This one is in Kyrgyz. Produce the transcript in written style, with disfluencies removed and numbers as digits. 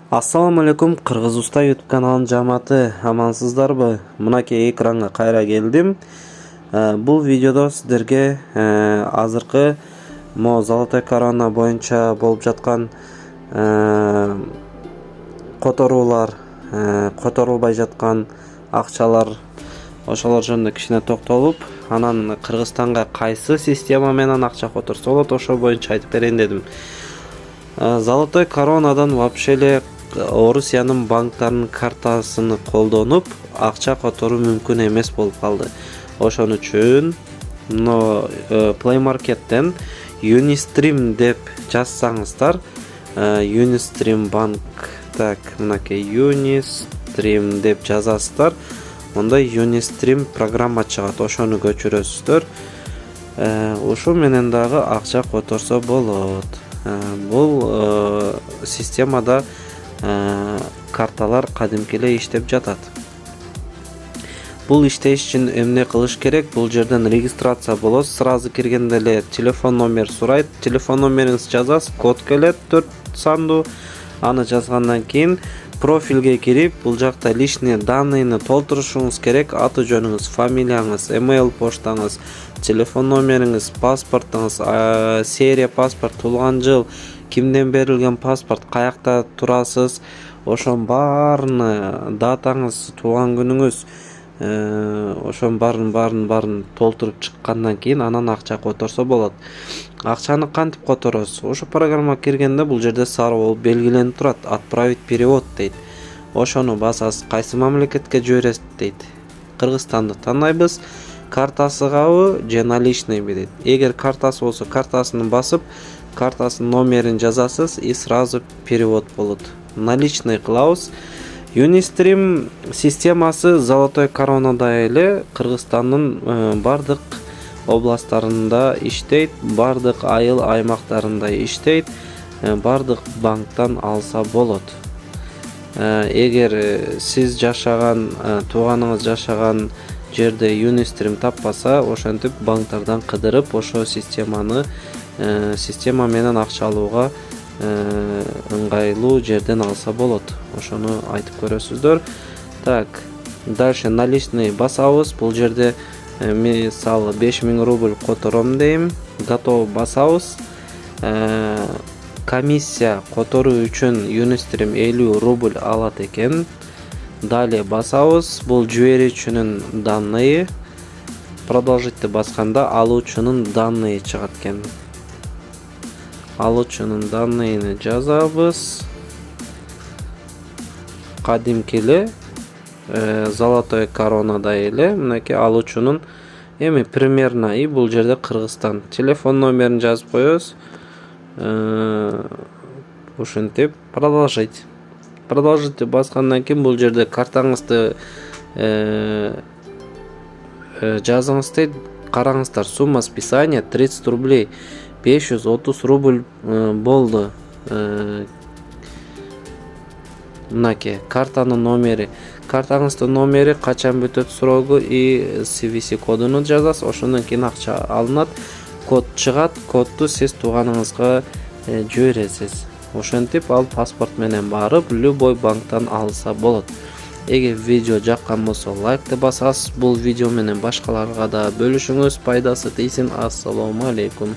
Ассаламу алейкум, Кыргыз Уста YouTube каналынын жамааты, амансыздарбы? Мынакей экранга кайра келдим. Бул видеодо сиздерге азыркы Золотой корона боюнча болуп жаткан которуулар, которулбай жаткан акчалар, ошолор жөнүндө кичине токтолуп, анан Кыргызстанга кайсы система менен акча которсо болот, ошол боюнча айтып берейин дедим. Золотой коронадан вообще эле Орусиянын банктарынын картасын колдонуп акча которуу мүмкүн эмес болуп калды. Ошон үчүн Play Market'ten Unistream деп жазсаңыздар, Unistream банк, так, мынакей Unistream деп жазасыздар, онда Unistream программа чыгат, ошону көчүрөсүздөр. Ошол менен дагы акча которсо болот. Бул системада карталар кадимки эле иштеп жатат. Бул иштеш үчүн эмне кылыш керек? Бул жерден регистрация болот. Сразу киргенде эле телефон номер сурайт. Телефон номериңизди жазасыз, код келет 4 сандуу. Аны жазгандан кийин профилге кирип, бул жакта личный данныйны толтурушуңуз керек. Аты жөнүңүз, фамилияңыз, email поштаңыз, телефон номериңиз, паспортуңуз, серия паспорт, туулган жыл, кимден берилген паспорт, каякта турасыз, ошон баарын, датаңыз, туулган күнүңүз, ошон баарын толтуруп чыккандан кийин анан акча которсо болот. Акчаны кантип которосуз? Ошо программа киргенде бул жерде сары болуп белгиленип турат, отправить перевод дейт. Ошону басасыз, кайсы мамлекетке жибересиз дейт. Кыргызстанды тандайбыз. Картасыгабы же наличныйбы дейт. Эгер картасы болсо, картасын басып, картасынын номерин жазасыз и сразу перевод болот. Наличный кылабыз. Unistream системасы Золотой коронада эле Кыргызстандын бардык областтарында иштейт, бардык айыл аймактарында иштейт, бардык банктан алса болот. Эгер сиз жашаган, тууганыңыз жашаган жерде Unistream таппаса, ошентип банктардан кыдырып, ошо система менен акча алууга ыңгайлуу жерден алса болот. Ошону айтып көрөсүздөр. Так, дальше наличный басабыз. Бул жерде мисалы 5000 рубль котором дейм. Готов басабыз. Комиссия которуу үчүн Unistream 50 рубль алат экен. Далее басабыз. Бул жиберүүчүнүн данные. Продолжитти басканда алуучунун данные чыгат экен. Алуучунун данныйны жазабыз. Кадимки эле Золотой коронада эле мынакей алуучунун эми примерно и бул жерде Кыргызстан телефон номерин жазып коебуз. Ушинтип продолжить баскандан кийин бул жерде картаңызды жазыңыз дейт. Караңыздар, сумма списания 30 рублей. 530 рубль болду. Мынакей картанын номери. Картаңыздын номери качан бүтөт срогу и CVC кодуну жазасыз. Ошондон кийин акча алынат. Код чыгат. Кодду сиз тууганыңызга жибересиз. Ошентип ал паспорт менен барып, любой банктан алса болот. Эгер видео жаккан болсо лайкты басасыз. Бул видео менен башкаларга да бөлүшүңүз, пайдасы тийсин. Ассаламу алейкум.